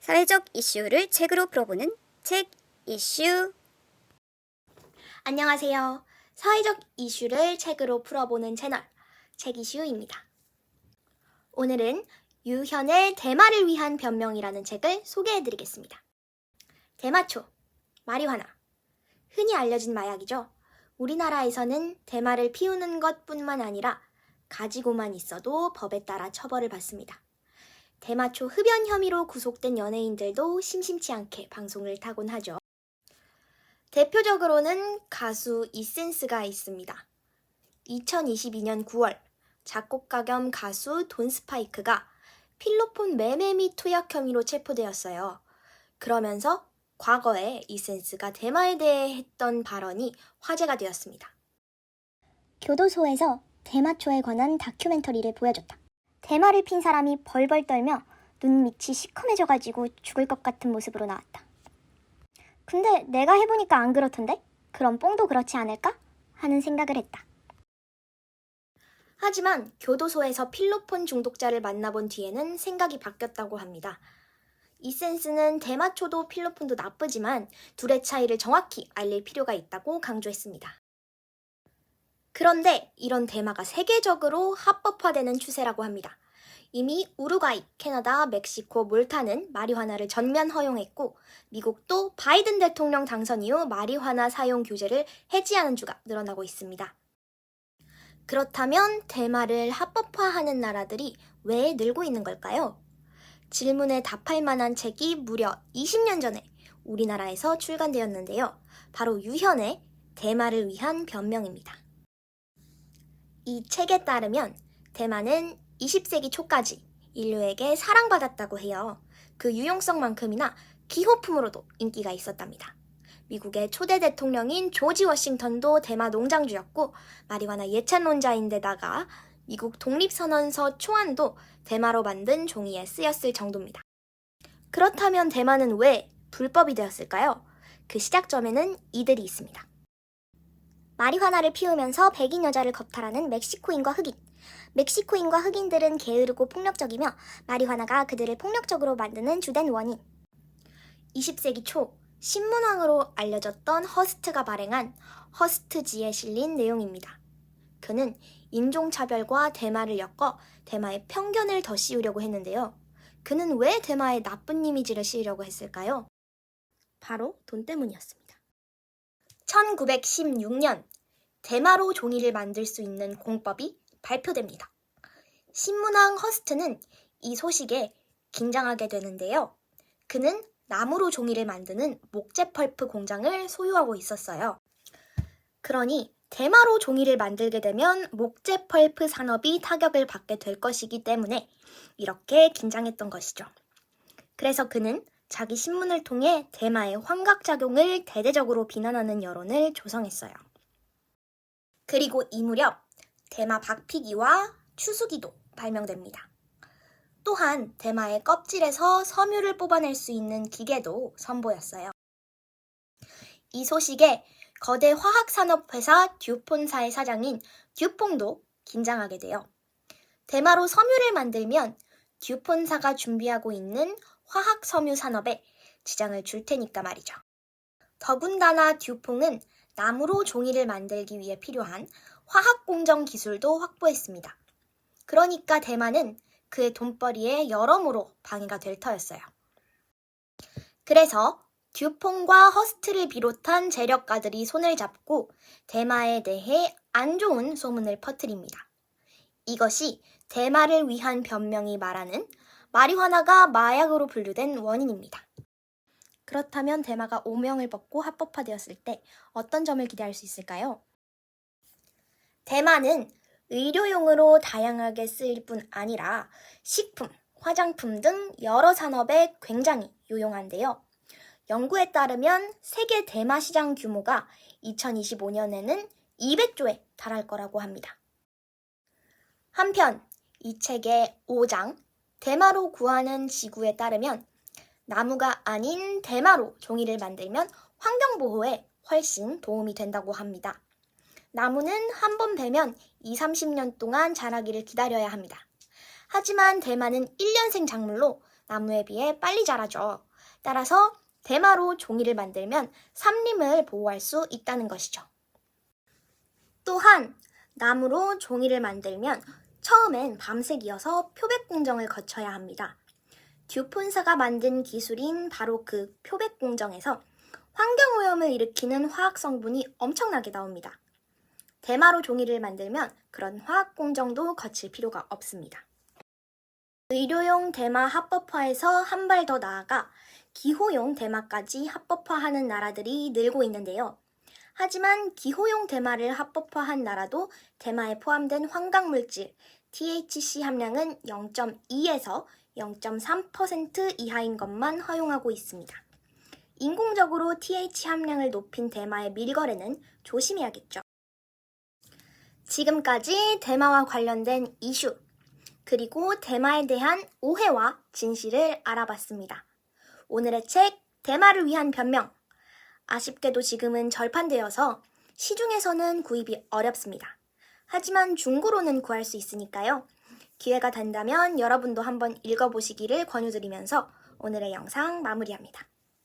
사회적 이슈를 책으로 풀어보는 책 이슈. 안녕하세요. 사회적 이슈를 책으로 풀어보는 채널 책 이슈입니다. 오늘은 유현의 대마를 위한 변명이라는 책을 소개해드리겠습니다. 대마초, 마리화나. 흔히 알려진 마약이죠. 우리나라에서는 대마를 피우는 것뿐만 아니라 가지고만 있어도 법에 따라 처벌을 받습니다. 대마초 흡연 혐의로 구속된 연예인들도 심심치 않게 방송을 타곤 하죠. 대표적으로는 가수 이센스가 있습니다. 2022년 9월 작곡가 겸 가수 돈 스파이크가 필로폰 매매 및 투약 혐의로 체포되었어요. 그러면서 과거에 이센스가 대마에 대해 했던 발언이 화제가 되었습니다. 교도소에서 대마초에 관한 다큐멘터리를 보여줬다. 대마를 핀 사람이 벌벌 떨며 눈 밑이 시커매져가지고 죽을 것 같은 모습으로 나왔다. 근데 내가 해보니까 안 그렇던데? 그럼 뽕도 그렇지 않을까? 하는 생각을 했다. 하지만 교도소에서 필로폰 중독자를 만나본 뒤에는 생각이 바뀌었다고 합니다. 이센스는 대마초도 필로폰도 나쁘지만 둘의 차이를 정확히 알릴 필요가 있다고 강조했습니다. 그런데 이런 대마가 세계적으로 합법화되는 추세라고 합니다. 이미 우루과이, 캐나다, 멕시코, 몰타는 마리화나를 전면 허용했고 미국도 바이든 대통령 당선 이후 마리화나 사용 규제를 해지하는 주가 늘어나고 있습니다. 그렇다면 대마를 합법화하는 나라들이 왜 늘고 있는 걸까요? 질문에 답할 만한 책이 무려 20년 전에 우리나라에서 출간되었는데요. 바로 유현의 대마를 위한 변명입니다. 이 책에 따르면 대마는 20세기 초까지 인류에게 사랑받았다고 해요. 그 유용성만큼이나 기호품으로도 인기가 있었답니다. 미국의 초대 대통령인 조지 워싱턴도 대마 농장주였고 마리화나 예찬론자인데다가 미국 독립선언서 초안도 대마로 만든 종이에 쓰였을 정도입니다. 그렇다면 대마는 왜 불법이 되었을까요? 그 시작점에는 이들이 있습니다. 마리화나를 피우면서 백인 여자를 겁탈하는 멕시코인과 흑인. 멕시코인과 흑인들은 게으르고 폭력적이며 마리화나가 그들을 폭력적으로 만드는 주된 원인. 20세기 초 신문왕으로 알려졌던 허스트가 발행한 허스트지에 실린 내용입니다. 그는 인종차별과 대마를 엮어 대마의 편견을 더 씌우려고 했는데요. 그는 왜 대마의 나쁜 이미지를 씌우려고 했을까요? 바로 돈 때문이었습니다. 1916년 대마로 종이를 만들 수 있는 공법이 발표됩니다. 신문왕 허스트는 이 소식에 긴장하게 되는데요. 그는 나무로 종이를 만드는 목재 펄프 공장을 소유하고 있었어요. 그러니 대마로 종이를 만들게 되면 목재 펄프 산업이 타격을 받게 될 것이기 때문에 이렇게 긴장했던 것이죠. 그래서 그는 자기 신문을 통해 대마의 환각작용을 대대적으로 비난하는 여론을 조성했어요. 그리고 이 무렵 대마 박피기와 추수기도 발명됩니다. 또한 대마의 껍질에서 섬유를 뽑아낼 수 있는 기계도 선보였어요. 이 소식에 거대 화학산업회사 듀폰사의 사장인 듀퐁도 긴장하게 돼요. 대마로 섬유를 만들면 듀폰사가 준비하고 있는 화학섬유 산업에 지장을 줄 테니까 말이죠. 더군다나 듀퐁은 나무로 종이를 만들기 위해 필요한 화학공정 기술도 확보했습니다. 그러니까 대마는 그의 돈벌이에 여러모로 방해가 될 터였어요. 그래서 듀퐁과 허스트를 비롯한 재력가들이 손을 잡고 대마에 대해 안 좋은 소문을 퍼뜨립니다. 이것이 대마를 위한 변명이 말하는 마리화나가 마약으로 분류된 원인입니다. 그렇다면 대마가 오명을 벗고 합법화되었을 때 어떤 점을 기대할 수 있을까요? 대마는 의료용으로 다양하게 쓰일 뿐 아니라 식품, 화장품 등 여러 산업에 굉장히 유용한데요. 연구에 따르면 세계 대마 시장 규모가 2025년에는 200조에 달할 거라고 합니다. 한편 이 책의 5장 대마로 구하는 지구에 따르면 나무가 아닌 대마로 종이를 만들면 환경보호에 훨씬 도움이 된다고 합니다. 나무는 한 번 베면 20-30년 동안 자라기를 기다려야 합니다. 하지만 대마는 1년생 작물로 나무에 비해 빨리 자라죠. 따라서 대마로 종이를 만들면 산림을 보호할 수 있다는 것이죠. 또한 나무로 종이를 만들면 처음엔 밤새 기어서 표백 공정을 거쳐야 합니다. 듀폰사가 만든 기술인 바로 그 표백 공정에서 환경오염을 일으키는 화학 성분이 엄청나게 나옵니다. 대마로 종이를 만들면 그런 화학 공정도 거칠 필요가 없습니다. 의료용 대마 합법화에서 한 발 더 나아가 기호용 대마까지 합법화하는 나라들이 늘고 있는데요. 하지만 기호용 대마를 합법화한 나라도 대마에 포함된 환각물질 THC 함량은 0.2에서 0.3% 이하인 것만 허용하고 있습니다. 인공적으로 THC 함량을 높인 대마의 밀거래는 조심해야겠죠. 지금까지 대마와 관련된 이슈, 그리고 대마에 대한 오해와 진실을 알아봤습니다. 오늘의 책, 대마를 위한 변명. 아쉽게도 지금은 절판되어서 시중에서는 구입이 어렵습니다. 하지만 중고로는 구할 수 있으니까요. 기회가 된다면 여러분도 한번 읽어보시기를 권유드리면서 오늘의 영상 마무리합니다.